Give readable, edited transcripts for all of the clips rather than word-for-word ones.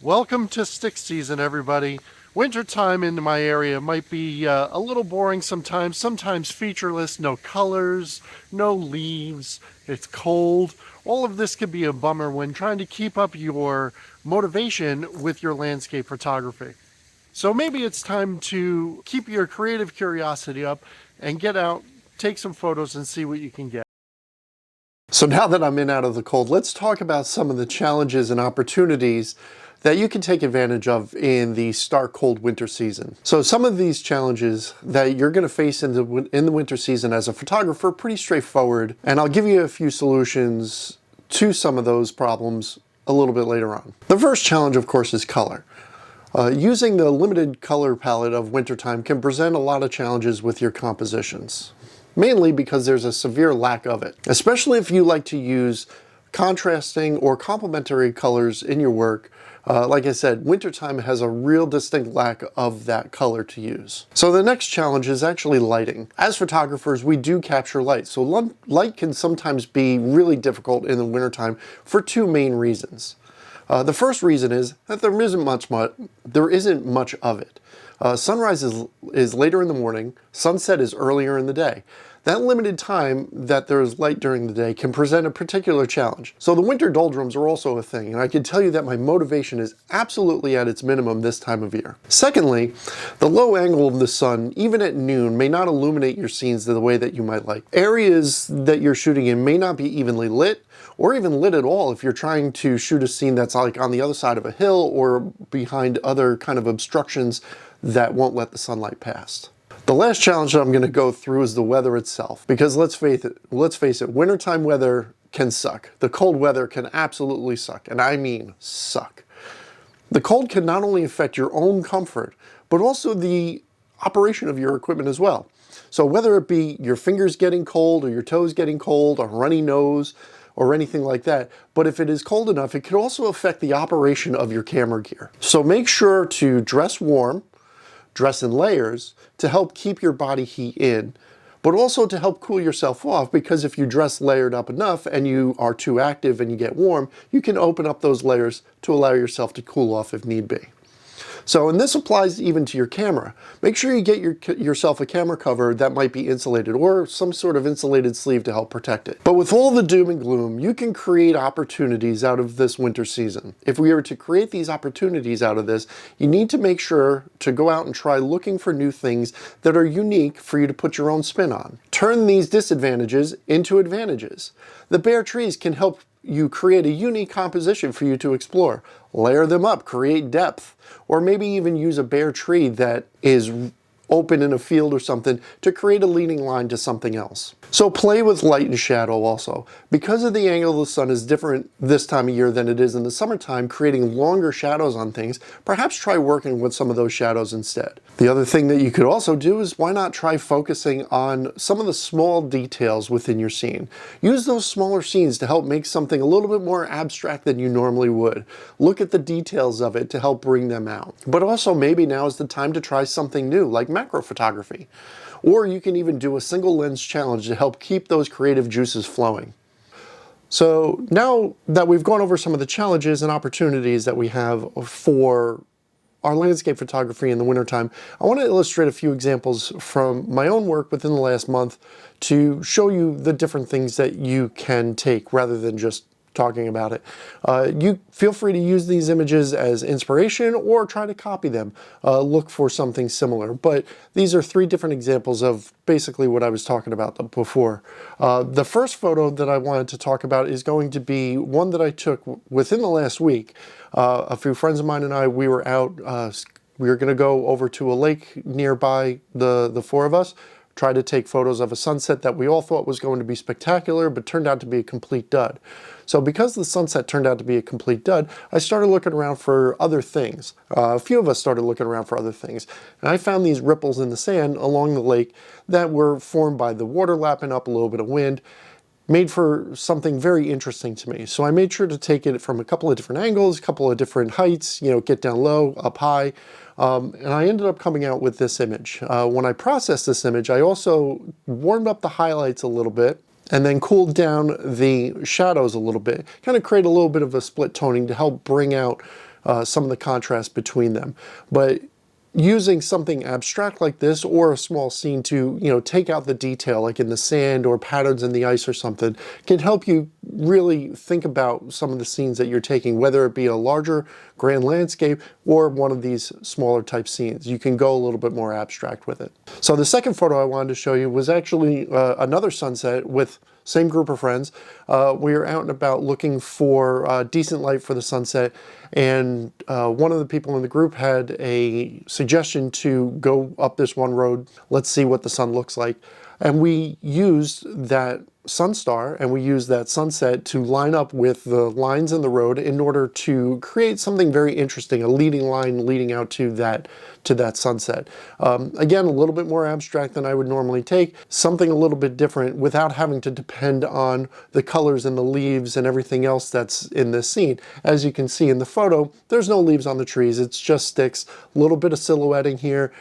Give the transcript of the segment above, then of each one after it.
Welcome to stick season, everybody. Wintertime in my area might be a little boring sometimes featureless, no colors, no leaves, it's cold. All of this can be a bummer when trying to keep up your motivation with your landscape photography. So maybe it's time to keep your creative curiosity up and get out, take some photos, and see what you can get. So now that I'm in out of the cold, let's talk about some of the challenges and opportunities that you can take advantage of in the stark cold winter season. So some of these challenges that you're going to face in the winter season as a photographer are pretty straightforward, and I'll give you a few solutions to some of those problems a little bit later on. The first challenge, of course, is color. Using the limited color palette of wintertime can present a lot of challenges with your compositions, mainly because there's a severe lack of it, especially if you like to use contrasting or complementary colors in your work. Like I said, wintertime has a real distinct lack of that color to use. So the next challenge is actually lighting. As photographers, we do capture light, so light can sometimes be really difficult in the wintertime for two main reasons. The first reason is that there isn't much of it. Sunrise is later in the morning, sunset is earlier in the day. That limited time that there is light during the day can present a particular challenge. So the winter doldrums are also a thing, and I can tell you that my motivation is absolutely at its minimum this time of year. Secondly, the low angle of the sun, even at noon, may not illuminate your scenes the way that you might like. Areas that you're shooting in may not be evenly lit, or even lit at all if you're trying to shoot a scene that's like on the other side of a hill or behind other kind of obstructions that won't let the sunlight pass. The last challenge that I'm going to go through is the weather itself, because let's face it, wintertime weather can suck. The cold weather can absolutely suck, and I mean suck. The cold can not only affect your own comfort, but also the operation of your equipment as well. So whether it be your fingers getting cold or your toes getting cold, a runny nose, or anything like that, but if it is cold enough, it could also affect the operation of your camera gear. So make sure to dress warm, dress in layers to help keep your body heat in, but also to help cool yourself off, because if you dress layered up enough and you are too active and you get warm, you can open up those layers to allow yourself to cool off if need be. So, and this applies even to your camera. Make sure you get yourself a camera cover that might be insulated, or some sort of insulated sleeve to help protect it. But with all the doom and gloom, you can create opportunities out of this winter season. If we are to create these opportunities out of this, you need to make sure to go out and try looking for new things that are unique for you to put your own spin on. Turn these disadvantages into advantages. The bare trees can help you create a unique composition for you to explore. Layer them up, create depth, or maybe even use a bare tree that is open in a field or something to create a leading line to something else. So play with light and shadow also. Because of the angle of the sun is different this time of year than it is in the summertime, creating longer shadows on things, perhaps try working with some of those shadows instead. The other thing that you could also do is, why not try focusing on some of the small details within your scene. Use those smaller scenes to help make something a little bit more abstract than you normally would. Look at the details of it to help bring them out. But also maybe now is the time to try something new, like macro photography. Or you can even do a single lens challenge to help keep those creative juices flowing. So now that we've gone over some of the challenges and opportunities that we have for our landscape photography in the wintertime, I want to illustrate a few examples from my own work within the last month to show you the different things that you can take rather than just talking about it. You feel free to use these images as inspiration or try to copy them. Look for something similar. But these are three different examples of basically what I was talking about before. The first photo that I wanted to talk about is going to be one that I took within the last week. A few friends of mine and I, we were out, we were going to go over to a lake nearby, the four of us, try to take photos of a sunset that we all thought was going to be spectacular, but turned out to be a complete dud. So because the sunset turned out to be a complete dud, I started looking around for other things. A few of us started looking around for other things. And I found these ripples in the sand along the lake that were formed by the water lapping up, a little bit of wind, made for something very interesting to me. So I made sure to take it from a couple of different angles, a couple of different heights, get down low, up high, and I ended up coming out with this image. When I processed this image, I also warmed up the highlights a little bit and then cooled down the shadows a little bit, kind of create a little bit of a split toning to help bring out some of the contrast between them. But using something abstract like this or a small scene to, take out the detail, like in the sand or patterns in the ice or something, can help you really think about some of the scenes that you're taking, whether it be a larger grand landscape or one of these smaller type scenes. You can go a little bit more abstract with it. So the second photo I wanted to show you was actually another sunset with same group of friends. We were out and about looking for decent light for the sunset, and one of the people in the group had a suggestion to go up this one road. Let's see what the sun looks like. And we used that sun star and we used that sunset to line up with the lines in the road in order to create something very interesting, a leading line leading out to that sunset. Again, a little bit more abstract than I would normally take, something a little bit different without having to depend on the colors and the leaves and everything else that's in this scene. As you can see in the photo, there's no leaves on the trees, it's just sticks, a little bit of silhouetting here.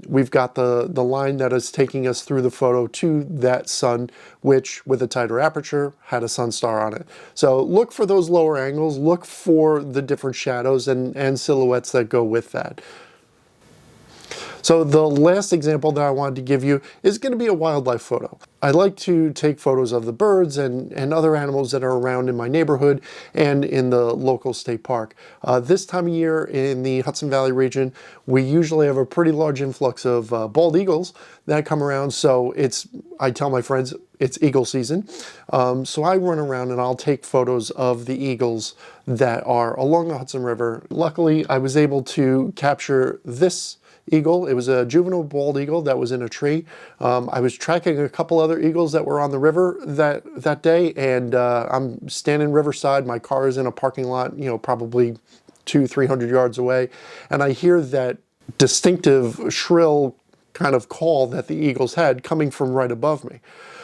We've got the line that is taking us through the photo to that sun, which with a tighter aperture had a sun star on it. So look for those lower angles, look for the different shadows and silhouettes that go with that. So the last example that I wanted to give you is going to be a wildlife photo. I like to take photos of the birds and other animals that are around in my neighborhood and in the local state park. This time of year in the Hudson Valley region, we usually have a pretty large influx of bald eagles that come around. So I tell my friends, it's eagle season. So I run around and I'll take photos of the eagles that are along the Hudson River. Luckily, I was able to capture this eagle. It was a juvenile bald eagle that was in a tree. I was tracking a couple other eagles that were on the river that day, and I'm standing riverside. My car is in a parking lot, probably 200-300 yards away, and I hear that distinctive shrill kind of call that the eagles had coming from right above me.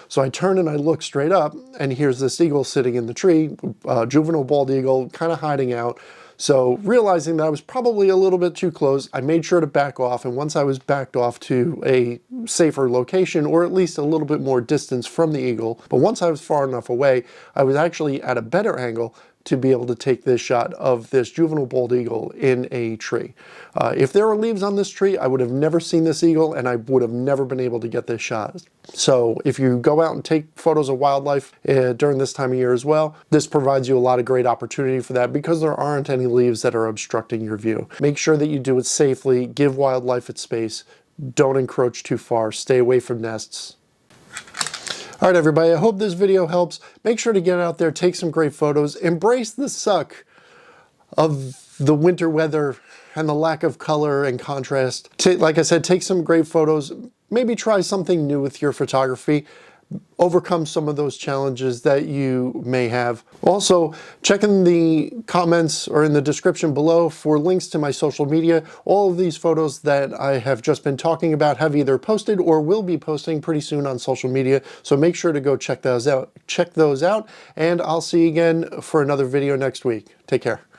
So I turn and I look straight up, and here's this eagle sitting in the tree, juvenile bald eagle, kind of hiding out. So realizing that I was probably a little bit too close, I made sure to back off. And once I was backed off to a safer location, or at least a little bit more distance from the eagle, but once I was far enough away, I was actually at a better angle to be able to take this shot of this juvenile bald eagle in a tree. If there were leaves on this tree, I would have never seen this eagle and I would have never been able to get this shot. So if you go out and take photos of wildlife during this time of year as well, this provides you a lot of great opportunity for that because there aren't any leaves that are obstructing your view. Make sure that you do it safely, give wildlife its space, don't encroach too far, stay away from nests. All right, everybody, I hope this video helps. Make sure to get out there, take some great photos, embrace the suck of the winter weather and the lack of color and contrast. Like I said, take some great photos, maybe try something new with your photography, overcome some of those challenges that you may have. Also, check in the comments or in the description below for links to my social media. All of these photos that I have just been talking about have either posted or will be posting pretty soon on social media. So make sure to go check those out. And I'll see you again for another video next week. Take care.